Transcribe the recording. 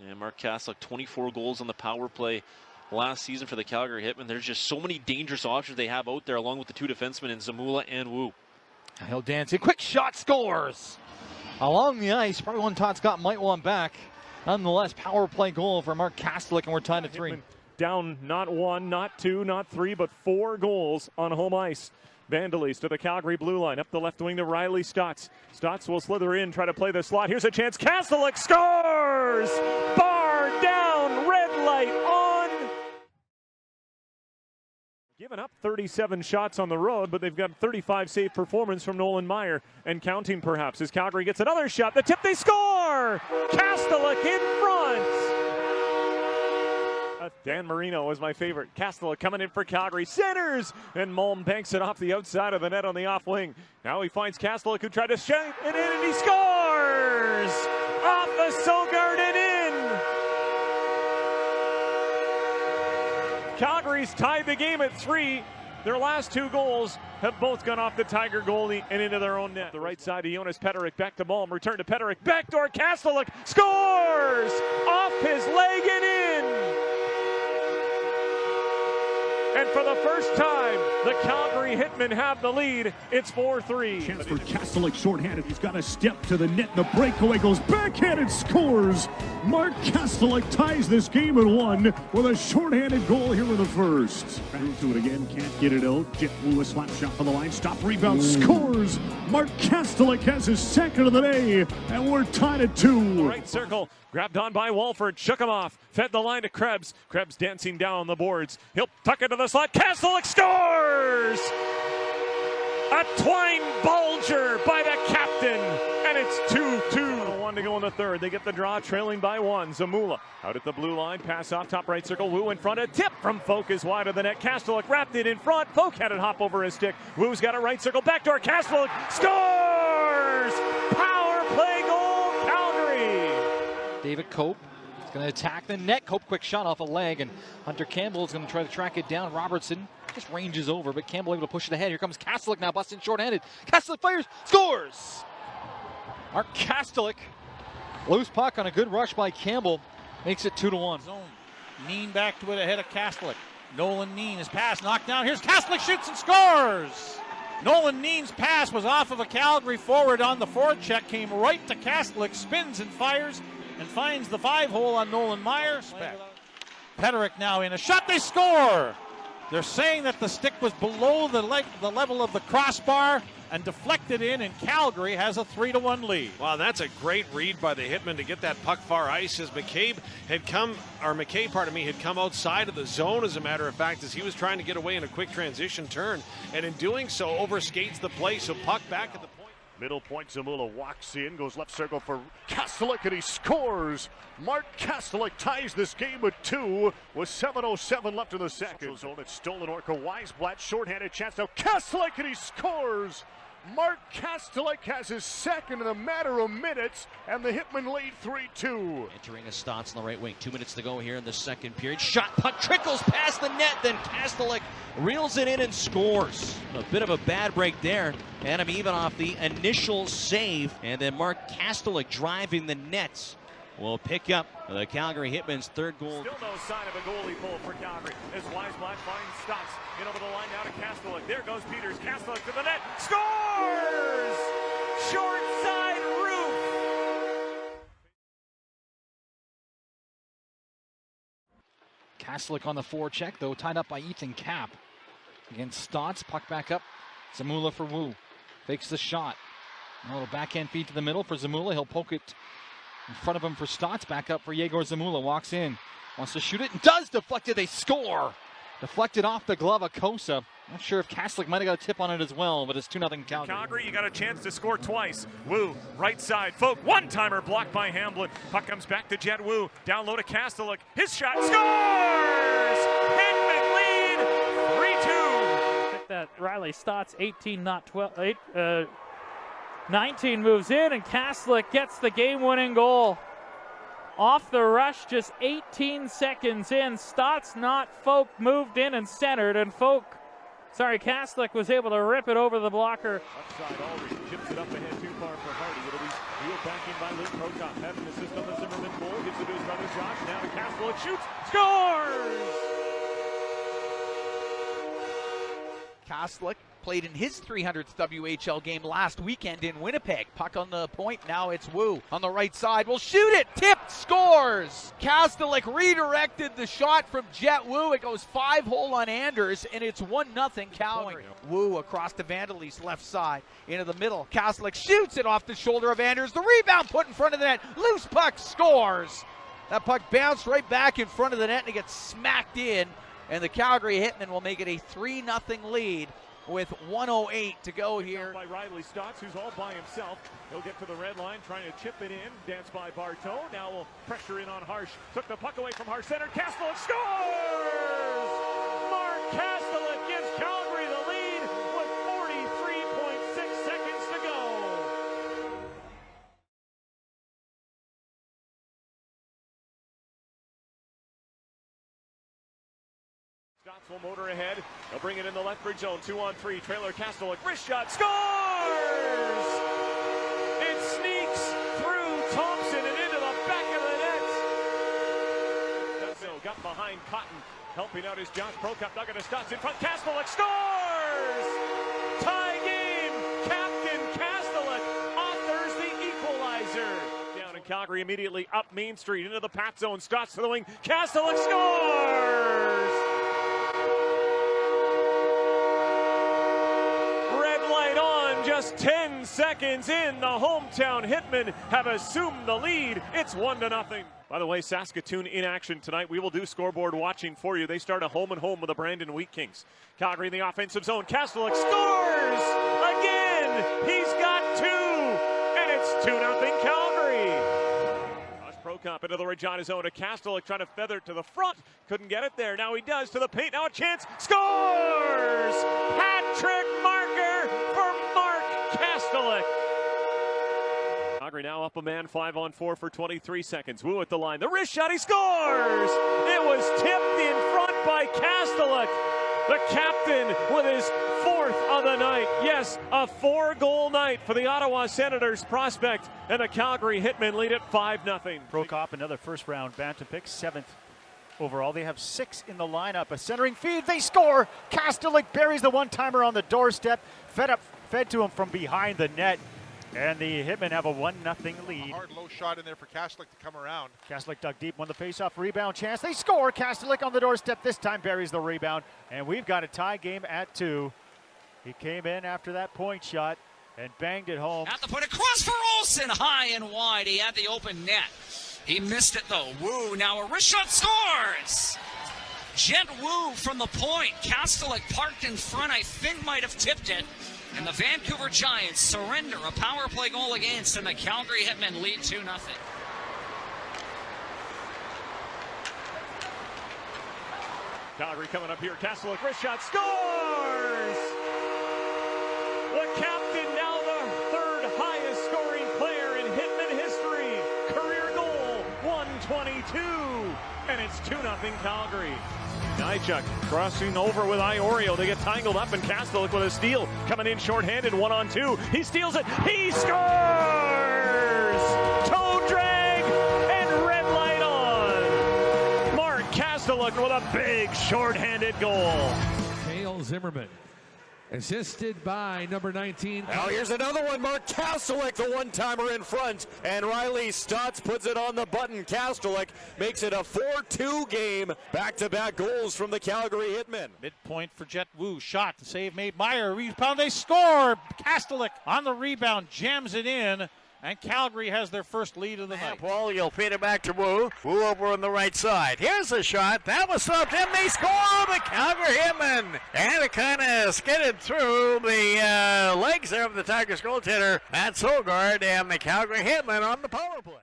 Yeah, Mark Kastelic, 24 goals on the power play last season for the Calgary Hitmen. There's just so many dangerous options they have out there, along with the two defensemen in Zamula and Wu. He'll dance. A quick shot, scores! Along the ice, probably one Todd Scott might want back. Nonetheless, power play goal for Mark Kastelic, and we're tied at 3. Down not 1, not 2, not 3, but 4 goals on home ice. Vandalese to the Calgary blue line. Up the left wing to Riley Stotts. Stotts will slither in, try to play the slot. Here's a chance. Kastelic scores! Bar down, red light on. Given up 37 shots on the road, but they've got 35 save performance from Nolan Meyer and counting perhaps as Calgary gets another shot. The tip, they score! Kastelic in front! Dan Marino was my favorite. Kastelic coming in for Calgary. Centers! And Mulm banks it off the outside of the net on the off wing. Now he finds Kastelic, who tried to shank it in, and he scores! Off the Sogard and in! Calgary's tied the game at 3. Their last 2 goals have both gone off the Tiger goalie and into their own net. The right side to Jonas Peterick, back to Mulm, return to Peterick, backdoor Kastelic, scores! Off his leg and in! And for the first time, the Calgary Hitmen have the lead. It's 4-3. Chance for Kastelic, shorthanded. He's got a step to the net. The breakaway goes backhanded, scores. Mark Kastelic ties this game at 1 with a shorthanded goal here in the first. Through to it again, can't get it out. Jet Wu, a slap shot from the line. Stop, rebound, scores. Mark Kastelic has his second of the day, and we're tied at 2. Right circle, grabbed on by Walford, shook him off, fed the line to Krebs. Krebs dancing down the boards. He'll tuck it to the slot. Kastelic scores! A twine bulger by the captain, and it's 2-2. 1 to go in the third. They get the draw, trailing by 1. Zamula out at the blue line, pass off top right circle. Wu in front, a tip from Folk is wide of the net. Kastelic wrapped it in front. Folk had it hop over his stick. Wu's got a right circle, backdoor. Kastelic scores! Power play goal, Calgary. David Cope is going to attack the net. Cope, quick shot off a leg, and Hunter Campbell is going to try to track it down. Robertson just ranges over, but Campbell able to push it ahead. Here comes Kastelic now, busting shorthanded. Kastelic fires, scores! Mark Kastelic, loose puck on a good rush by Campbell, makes it 2-1. Zone. Neen back to it ahead of Kastelic. Nolan Neen, his pass knocked down. Here's Kastelic, shoots and scores! Nolan Neen's pass was off of a Calgary forward on the forecheck, came right to Kastelic, spins and fires, and finds the 5-hole on Nolan Meyer. Peterick now in a shot, they score! They're saying that the stick was below the level of the crossbar and deflected in, and Calgary has a 3-1 lead. Wow, that's a great read by the Hitmen to get that puck far ice as McCabe had come outside of the zone, as a matter of fact, as he was trying to get away in a quick transition turn, and in doing so overskates the play, so puck back at the point. Middle point, Zamula walks in, goes left circle for Kastelic, and he scores. Mark Kastelic ties this game at 2 with 7:07 left in the second. Zone, it's stolen. Orca Weisblatt, shorthanded chance now. Kastelic, and he scores. Mark Kastelic has his second in a matter of minutes, and the Hitmen lead 3-2. Entering a Stotts on the right wing. 2 minutes to go here in the second period. Shot puck trickles past the net. Then Kastelic reels it in and scores. A bit of a bad break there. Adam even off the initial save. And then Mark Kastelic driving the nets will pick up the Calgary Hitmen's third goal. Still no sign of a goalie pull for Calgary as Weisblatt finds Stotts in over the line now to Kastelic. There goes Peters. Kastelic to the net. Scores! Short side roof. Kastelic on the forecheck, though, tied up by Ethan Kapp. Against Stotts, puck back up. Zamula for Wu. Fakes the shot. A little backhand feed to the middle for Zamula. He'll poke it in front of him for Stotts. Back up for Yegor Zamula. Walks in. Wants to shoot it. And does! Deflected. They score! Deflected off the glove of Kosa. Not sure if Kastelic might have got a tip on it as well, but it's 2-0 Calgary. Calgary, you got a chance to score twice. Wu, right side. Folk, one-timer blocked by Hamblin. Puck comes back to Jet Wu. Down low to Kastelic. His shot scores! Hitmen lead 3-2. That Riley Stotts 18, not 12. 19 moves in, and Kastelic gets the game-winning goal. Off the rush, just 18 seconds in. Stotts, not Folk, moved in and centered, and Kastelic was able to rip it over the blocker. Left side, Aldridge chips it up ahead too far for Hardy. It'll be Field backing by Luke Prokop. Had an assist on the Zimmerman goal. Gives it to his brother Josh. Now to Kastelic. Shoots. Scores! Kastelic played in his 300th WHL game last weekend in Winnipeg. Puck on the point, now it's Wu on the right side. Will shoot it, tipped, scores! Kastelic redirected the shot from Jet Wu. It goes 5-hole on Anders, and it's 1-0 Calgary. Wu across to Vandalese left side, into the middle. Kastelic shoots it off the shoulder of Anders. The rebound put in front of the net. Loose puck, scores! That puck bounced right back in front of the net, and it gets smacked in. And the Calgary Hitmen will make it a 3-0 lead with 1:08 to go here. By Riley Stotts, who's all by himself. He'll get to the red line, trying to chip it in. Dance by Bartow. Now will pressure in on Harsh. Took the puck away from Harsh center. Kastelic scores! Mark Kastelic gives Calgary the lead with 43.6 seconds to go. Stotts will motor ahead. They'll bring it in the left bridge zone. 2-on-3. Trailer Kastelic. Wrist shot. Scores! It sneaks through Thompson and into the back of the net. Duzzo got behind Cotton. Helping out his Josh Prokop. Dug into Stotts in front. Kastelic scores! Tie game. Captain Kastelic authors the equalizer. Down in Calgary immediately up Main Street into the Pat zone. Stotts to the wing. Kastelic scores! Just 10 seconds in, the hometown Hitmen have assumed the lead. It's 1-0. By the way, Saskatoon in action tonight. We will do scoreboard watching for you. They start a home and home with the Brandon Wheat Kings. Calgary in the offensive zone. Kastelic scores again. He's got 2, and it's 2-0 Calgary. Josh Prokop into the Regina zone to Kastelic, trying to feather it to the front. Couldn't get it there. Now he does to the paint. Now a chance. Scores! Hat-trick marker for Mark Kastelic. Calgary now up a man, 5-on-4 for 23 seconds. Wu at the line. The wrist shot. He scores! It was tipped in front by Kastelic. The captain with his 4th of the night. Yes, a 4-goal night for the Ottawa Senators prospect, and the Calgary Hitmen lead it 5-0. Prokop, another first-round Bantam pick, 7th overall. They have 6 in the lineup. A centering feed. They score. Kastelic buries the one-timer on the doorstep. Fed to him from behind the net. And the Hitmen have a 1-0 lead. Hard low shot in there for Kastelic to come around. Kastelic dug deep, won the face-off, rebound chance. They score. Kastelic on the doorstep. This time buries the rebound. And we've got a tie game at 2. He came in after that point shot and banged it home. At the point, across for Olsen, high and wide. He had the open net. He missed it though. Wu now a wrist shot, scores! Jet Wu from the point. Kastelic parked in front, I think might have tipped it. And the Vancouver Giants surrender a power play goal against, and the Calgary Hitmen lead 2-0. Calgary coming up here. Kastelic wrist shot, scores! The captain now the 3rd highest scoring player in Hitman history. Career goal, 122. And it's 2-0 Calgary. Nychuk crossing over with Iorio. They get tangled up, and Kastelic with a steal. Coming in shorthanded, 1-on-2. He steals it. He scores! Toe drag and red light on. Mark Kastelic with a big shorthanded goal. Cale Zimmerman, assisted by number 19. Now here's another one. Mark Kastelic, the one-timer in front, and Riley Stotts puts it on the button. Kastelic makes it a 4-2 game. Back-to-back goals from the Calgary Hitmen. Midpoint for Jet Wu. Shot. The save made. Meyer. Rebound. They score. Kastelic on the rebound. Jams it in. And Calgary has their first lead of the night. Paul, you'll feed it back to Wu. Wu over on the right side. Here's the shot. That was stopped, and they score, the Calgary Hitmen. And it kind of skidded through the legs there of the Tigers goaltender, Matt Sogard, and the Calgary Hitmen on the power play.